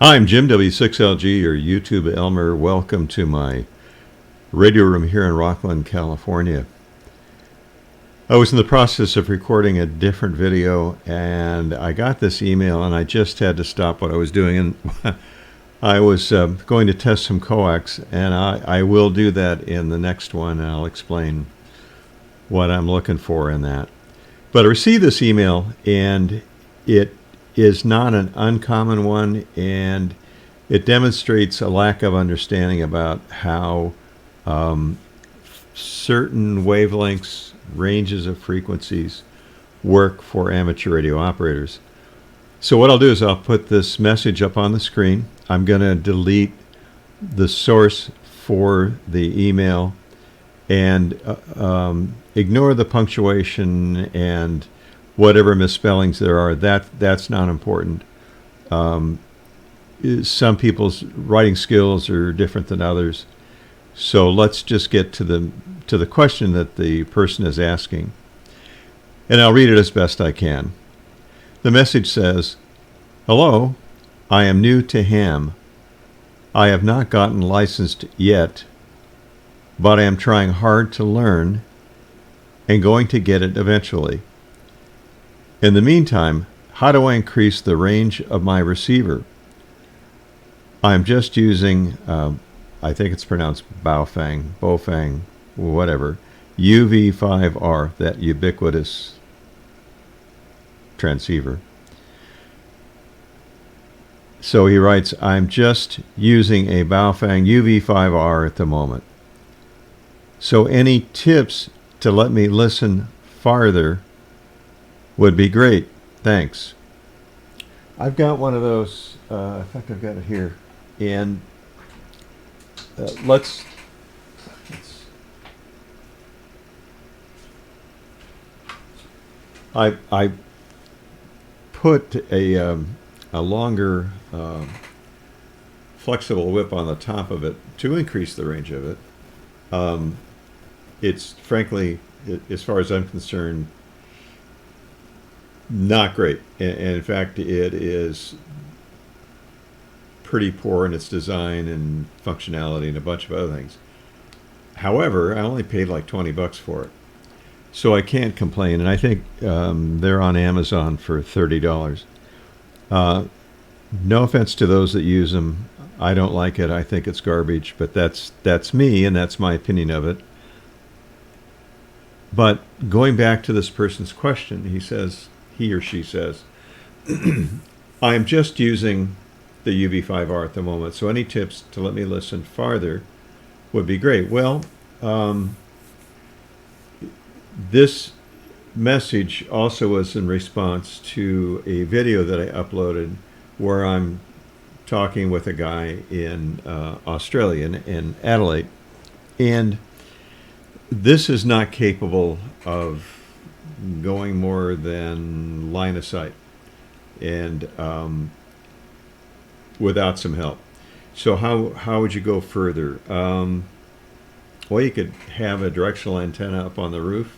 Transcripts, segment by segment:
I'm Jim W6LG, or YouTube Elmer. Welcome to my radio room here in Rockland, California. I was in the process of recording a different video and I got this email and I just had to stop what I was doing, and I was going to test some coax, and I will do that in the next one, and I'll explain what I'm looking for in that. But I received this email and it is not an uncommon one, and it demonstrates a lack of understanding about how certain wavelengths, ranges of frequencies work for amateur radio operators. So what I'll do is I'll put this message up on the screen. I'm going to delete the source for the email and ignore the punctuation and whatever misspellings there are. That's not important. Some people's writing skills are different than others. So let's just get to the question that the person is asking. And I'll read it as best I can. The message says, "Hello, I am new to ham. I have not gotten licensed yet, but I am trying hard to learn and going to get it eventually. In the meantime, how do I increase the range of my receiver? I'm just using, I think it's pronounced Baofeng, whatever, UV-5R, that ubiquitous transceiver." So he writes, "I'm just using a Baofeng UV-5R at the moment. So any tips to let me listen farther would be great. Thanks." I've got one of those. In fact, I've got it here. And I put a longer flexible whip on the top of it to increase the range of it. It's frankly, as far as I'm concerned, not great. And in fact, it is pretty poor in its design and functionality and a bunch of other things. However, I only paid like $20 for it, so I can't complain. And I think they're on Amazon for $30. No offense to those that use them. I don't like it. I think it's garbage, but that's me, and that's my opinion of it. But going back to this person's question, he or she says, "I'm just using the UV-5R at the moment, so any tips to let me listen farther would be great." Well, this message also was in response to a video that I uploaded where I'm talking with a guy in Australia, in Adelaide, and this is not capable of going more than line of sight, and without some help. So how would you go further? Well, you could have a directional antenna up on the roof,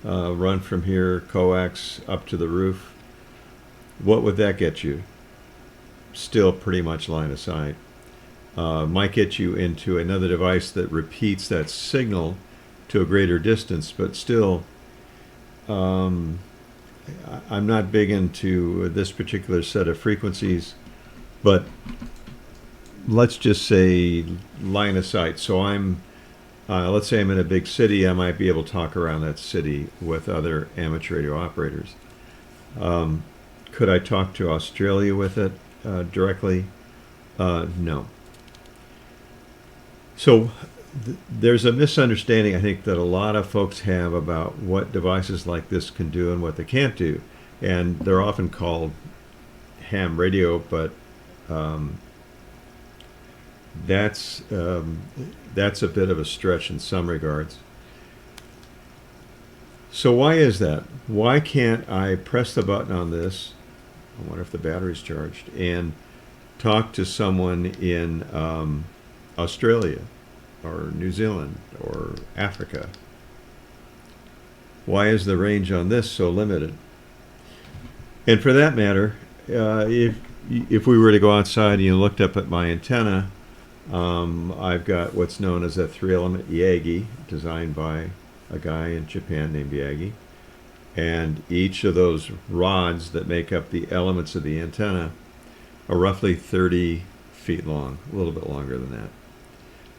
run from here, coax up to the roof. What would that get you? Still pretty much line of sight. Might get you into another device that repeats that signal to a greater distance, but still, I'm not big into this particular set of frequencies, but let's just say line of sight. So let's say I'm in a big city. I might be able to talk around that city with other amateur radio operators. Could I talk to Australia with it directly? No. So there's a misunderstanding, I think, that a lot of folks have about what devices like this can do and what they can't do. And they're often called ham radio, but that's a bit of a stretch in some regards. So why is that? Why can't I press the button on this? I wonder if the battery's charged, and talk to someone in Australia or New Zealand or Africa? Why is the range on this so limited? And for that matter, if if we were to go outside and you looked up at my antenna, I've got what's known as a 3-element Yagi, designed by a guy in Japan named Yagi. And each of those rods that make up the elements of the antenna are roughly 30 feet long, a little bit longer than that.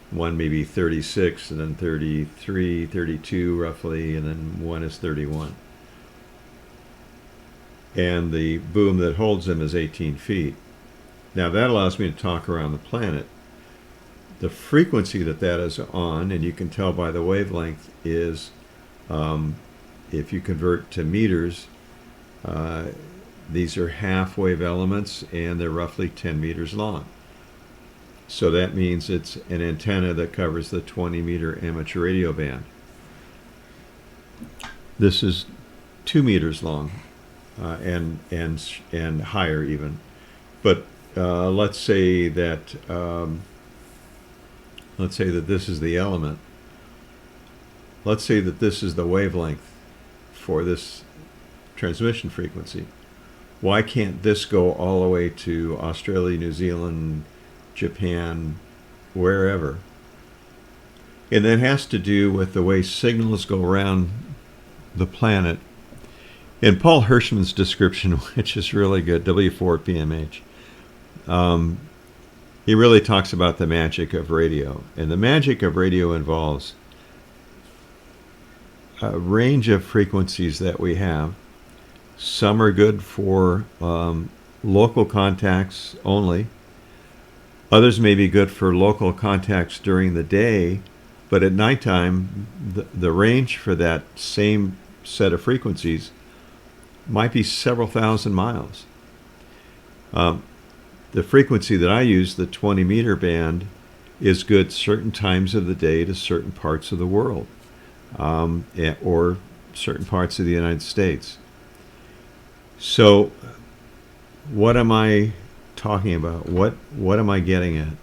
One maybe 36, and then 33, 32 roughly, and then one is 31. And the boom that holds them is 18 feet. Now that allows me to talk around the planet. The frequency that is on, and you can tell by the wavelength, is if you convert to meters, these are half-wave elements, and they're roughly 10 meters long. So that means it's an antenna that covers the 20-meter amateur radio band. This is 2 meters long, and higher even. But let's say that this is the element. Let's say that this is the wavelength for this transmission frequency. Why can't this go all the way to Australia, New Zealand, Japan, wherever? And that has to do with the way signals go around the planet. In Paul Hirschman's description, which is really good, W4PMH, he really talks about the magic of radio. And the magic of radio involves a range of frequencies that we have. Some are good for local contacts only. Others may be good for local contacts during the day, but at nighttime, the range for that same set of frequencies might be several thousand miles. The frequency that I use, the 20-meter band, is good certain times of the day to certain parts of the world, or certain parts of the United States. So what am I talking about? What am I getting at?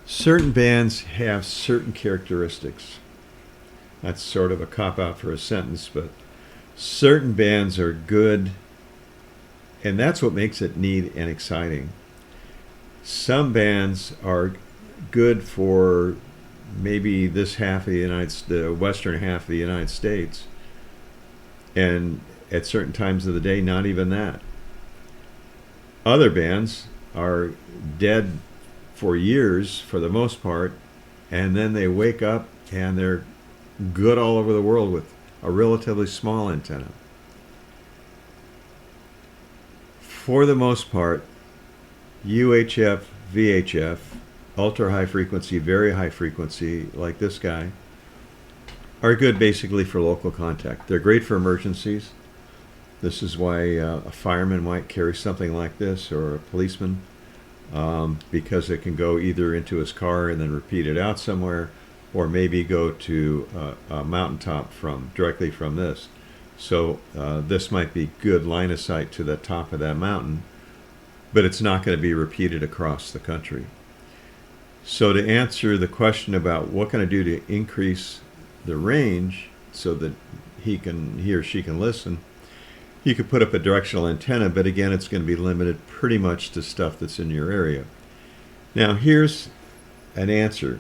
Certain bands have certain characteristics. That's sort of a cop-out for a sentence, but certain bands are good, and that's what makes it neat and exciting. Some bands are good for maybe this half of the western half of the United States, and at certain times of the day, not even that. Other bands are dead for years, for the most part, and then they wake up and they're good all over the world with a relatively small antenna. For the most part, UHF, VHF, ultra high frequency, very high frequency, like this guy, are good basically for local contact. They're great for emergencies. This is why a fireman might carry something like this, or a policeman, because it can go either into his car and then repeat it out somewhere, or maybe go to a mountaintop directly from this. So this might be good line of sight to the top of that mountain, but it's not going to be repeated across the country. So to answer the question about what can I do to increase the range so that he or she can listen, you could put up a directional antenna, but again, it's going to be limited pretty much to stuff that's in your area. Now, here's an answer.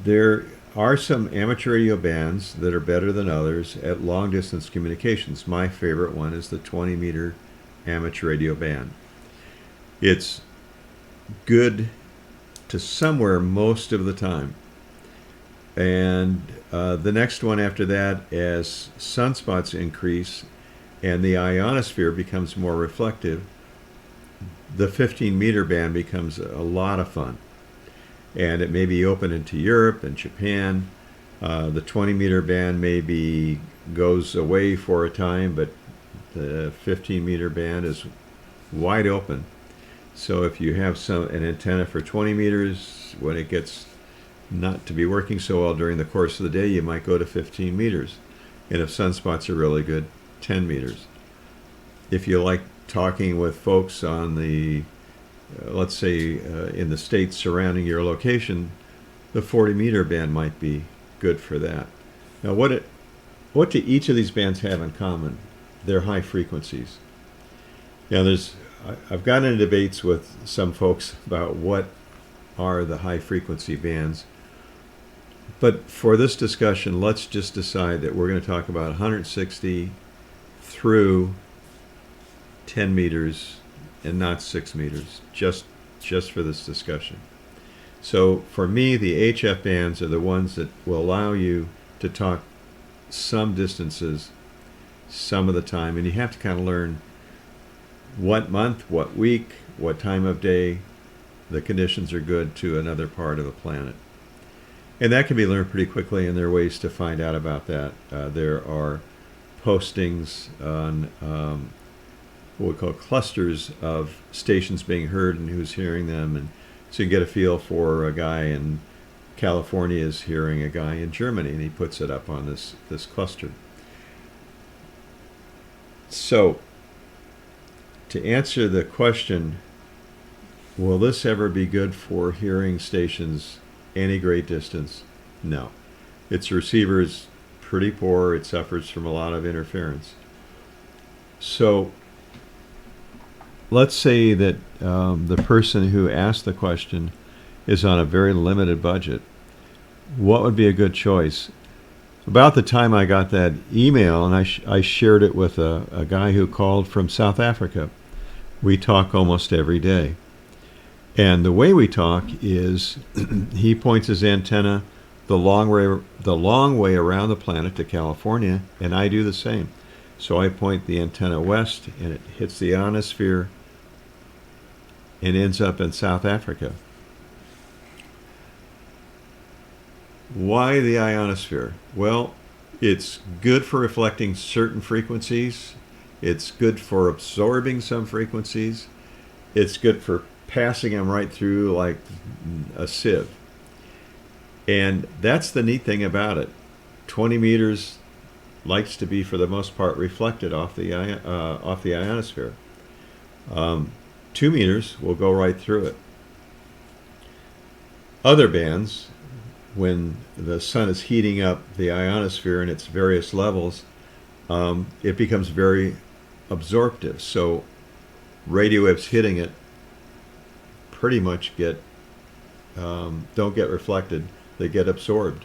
There are some amateur radio bands that are better than others at long-distance communications. My favorite one is the 20-meter amateur radio band. It's good to somewhere most of the time. And the next one after that, as sunspots increase and the ionosphere becomes more reflective, the 15-meter band becomes a lot of fun. And it may be open into Europe and Japan. The 20-meter band maybe goes away for a time, but the 15-meter band is wide open. So if you have an antenna for 20 meters, when it gets not to be working so well during the course of the day, you might go to 15 meters. And if sunspots are really good, 10 meters. If you like talking with folks on the, let's say, in the states surrounding your location, the 40-meter band might be good for that. Now, what do each of these bands have in common? They're high frequencies. Yeah, I've gotten into debates with some folks about what are the high frequency bands. But for this discussion, let's just decide that we're going to talk about 160 through 10 meters and not 6 meters, just for this discussion. So for me, the HF bands are the ones that will allow you to talk some distances some of the time, and you have to kind of learn what month, what week, what time of day the conditions are good to another part of the planet. And that can be learned pretty quickly, and there are ways to find out about that. There are postings on what we call clusters of stations being heard and who's hearing them, and so you get a feel for a guy in California is hearing a guy in Germany, and he puts it up on this cluster. So, to answer the question, will this ever be good for hearing stations any great distance? No. Its receiver is pretty poor. It suffers from a lot of interference. So, let's say that the person who asked the question is on a very limited budget. What would be a good choice? About the time I got that email, and I shared it with a guy who called from South Africa. We talk almost every day. And the way we talk is he points his antenna the long way around the planet to California, and I do the same. So I point the antenna west, and it hits the ionosphere and ends up in South Africa. Why the ionosphere? Well, it's good for reflecting certain frequencies. It's good for absorbing some frequencies. It's good for passing them right through like a sieve. And that's the neat thing about it. 20 meters likes to be, for the most part, reflected off the ionosphere. 2 meters will go right through it. Other bands, when the sun is heating up the ionosphere in its various levels, it becomes very absorptive. So radio waves hitting it pretty much don't get reflected, they get absorbed.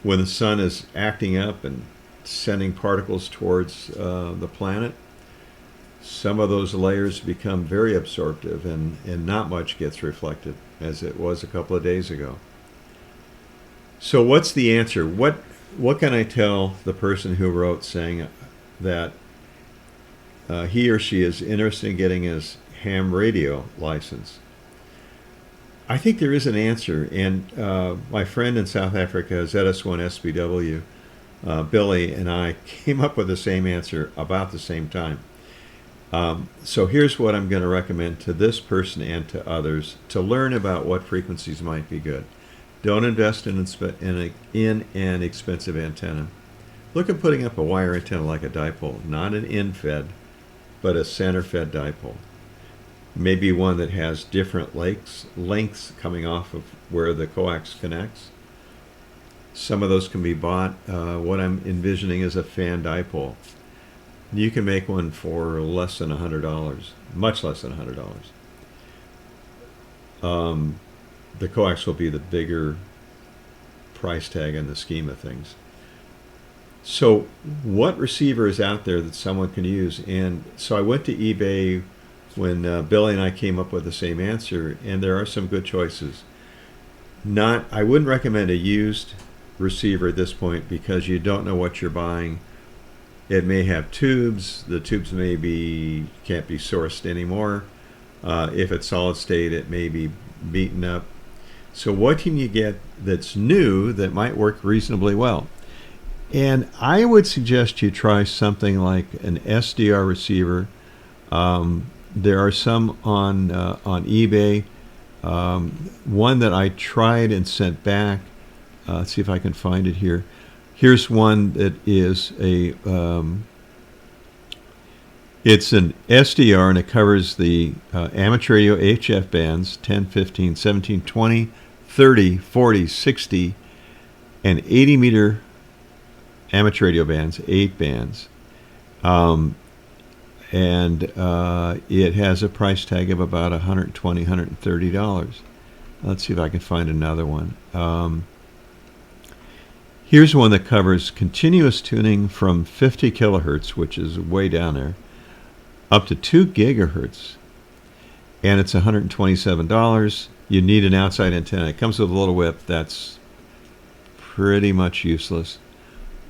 When the sun is acting up and sending particles towards the planet, some of those layers become very absorptive, and not much gets reflected, as it was a couple of days ago. So what's the answer? What can I tell the person who wrote saying that he or she is interested in getting his ham radio license? I think there is an answer, and my friend in South Africa, ZS1SBW, Billy, and I came up with the same answer about the same time. So here's what I'm going to recommend to this person and to others to learn about what frequencies might be good. Don't invest in an expensive antenna. Look at putting up a wire antenna like a dipole, not an in-fed, but a center-fed dipole. Maybe one that has different lengths coming off of where the coax connects. Some of those can be bought. What I'm envisioning is a fan dipole. You can make one for less than $100, much less than $100. The coax will be the bigger price tag in the scheme of things. So what receiver is out there that someone can use? And so I went to eBay when Billy and I came up with the same answer, and there are some good choices. I wouldn't recommend a used receiver at this point because you don't know what you're buying. It may have tubes. The tubes can't be sourced anymore. If it's solid state, it may be beaten up. So what can you get that's new that might work reasonably well? And I would suggest you try something like an SDR receiver. There are some on eBay. One that I tried and sent back. Let's see if I can find it here. Here's one that is it's an SDR, and it covers the amateur radio HF bands 10, 15, 17, 20, 30, 40, 60, and 80 meter amateur radio bands, 8 bands. And and it has a price tag of about $120, $130. Let's see if I can find another one. Here's one that covers continuous tuning from 50 kilohertz, which is way down there, up to 2 gigahertz, and it's $127. You need an outside antenna. It comes with a little whip. That's pretty much useless.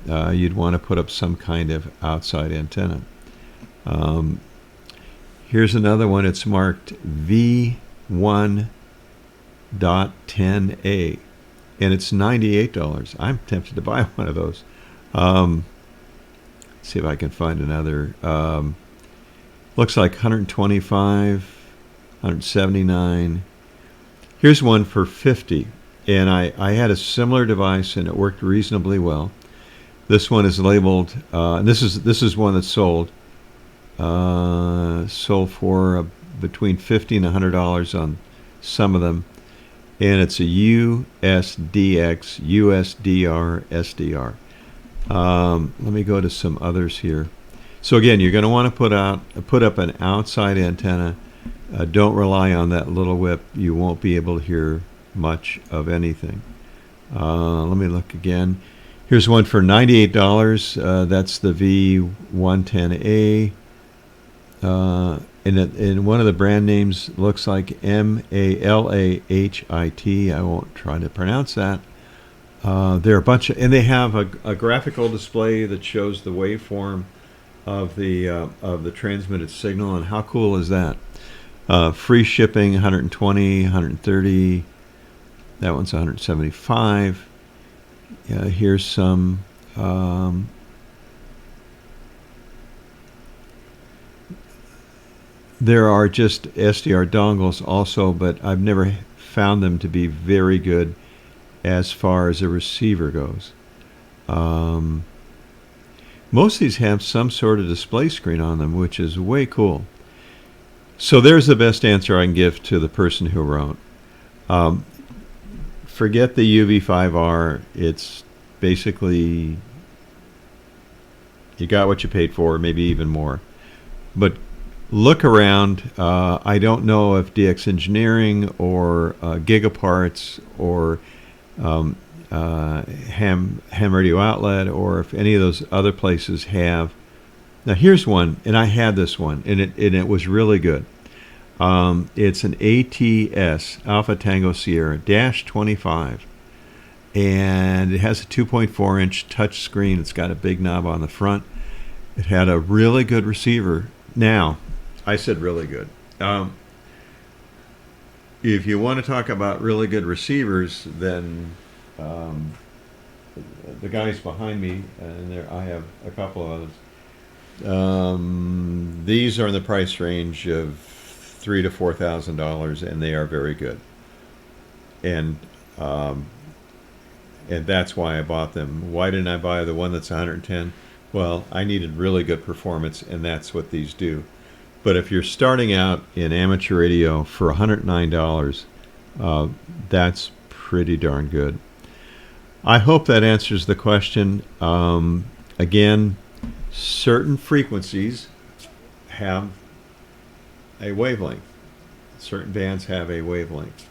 You'd want to put up some kind of outside antenna. Here's another one. It's marked V1.10A, and it's $98. I'm tempted to buy one of those. See if I can find another. Looks like 125, 179. Here's one for 50, and I had a similar device, and it worked reasonably well. This one is labeled, and this is one that's sold for between $50 and $100 on some of them, and it's a USDX USDR SDR. Let me go to some others here. So again, you're going to want to put up an outside antenna. Don't rely on that little whip. You won't be able to hear much of anything. Let me look again. Here's one for $98. That's the V110A. And one of the brand names looks like MALAHIT. I won't try to pronounce that. There are a bunch of, and they have a graphical display that shows the waveform of the transmitted signal. And how cool is that? Free shipping, 120, 130. That one's 175. Here's some. There are just SDR dongles also, but I've never found them to be very good as far as a receiver goes. Most of these have some sort of display screen on them, which is way cool. So there's the best answer I can give to the person who wrote. Forget the UV-5R. It's basically, you got what you paid for, maybe even more. But look around. I don't know if DX Engineering or Gigaparts or Ham Radio Outlet, or if any of those other places have. Now here's one, and I had this one, and it was really good. It's an ATS, Alpha Tango Sierra -25, and it has a 2.4-inch touch screen. It's got a big knob on the front. It had a really good receiver. Now, I said really good. If you want to talk about really good receivers, then the guys behind me, and there I have a couple of others. These are in the price range of $3,000 to $4,000, and they are very good. And that's why I bought them. Why didn't I buy the one that's 110? Well, I needed really good performance, and that's what these do. But if you're starting out in amateur radio for $109, that's pretty darn good. I hope that answers the question. Again, certain frequencies have a wavelength. Certain bands have a wavelength.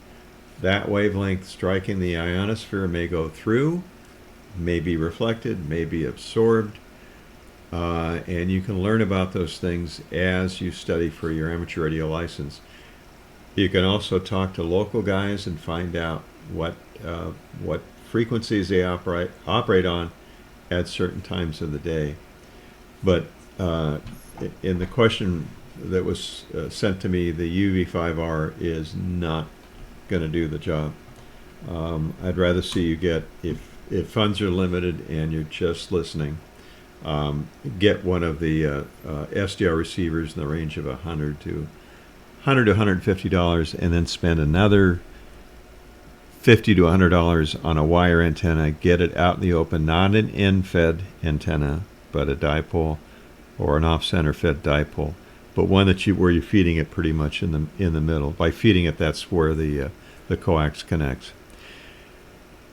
That wavelength striking the ionosphere may go through, may be reflected, may be absorbed, and you can learn about those things as you study for your amateur radio license. You can also talk to local guys and find out what frequencies they operate on at certain times of the day. But in the question that was sent to me, the UV-5R is not going to do the job. I'd rather see you get, if funds are limited and you're just listening, get one of the SDR receivers in the range of $100 to $150, and then spend another $50 to $100 on a wire antenna. Get it out in the open, not an end-fed antenna, but a dipole or an off-center fed dipole, but one that where you're feeding it pretty much in the middle. By feeding it, that's where the coax connects.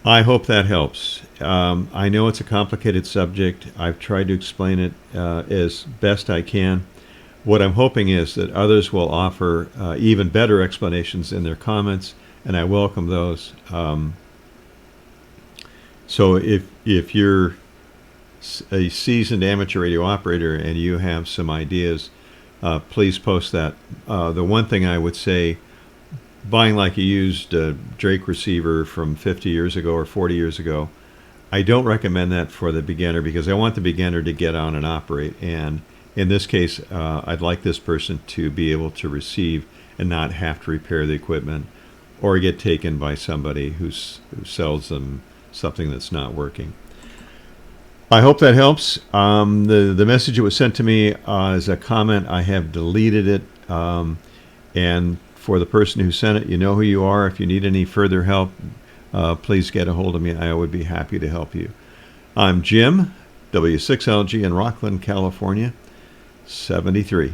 I hope that helps. I know it's a complicated subject. I've tried to explain it as best I can. What I'm hoping is that others will offer even better explanations in their comments, and I welcome those. So if you're a seasoned amateur radio operator and you have some ideas, please post that. The one thing I would say, buying like a used Drake receiver from 50 years ago or 40 years ago, I don't recommend that for the beginner, because I want the beginner to get on and operate. And in this case, I'd like this person to be able to receive and not have to repair the equipment or get taken by somebody who sells them something that's not working. I hope that helps. The message that was sent to me is a comment. I have deleted it. And for the person who sent it, you know who you are. If you need any further help, please get a hold of me. I would be happy to help you. I'm Jim, W6LG in Rockland, California, 73.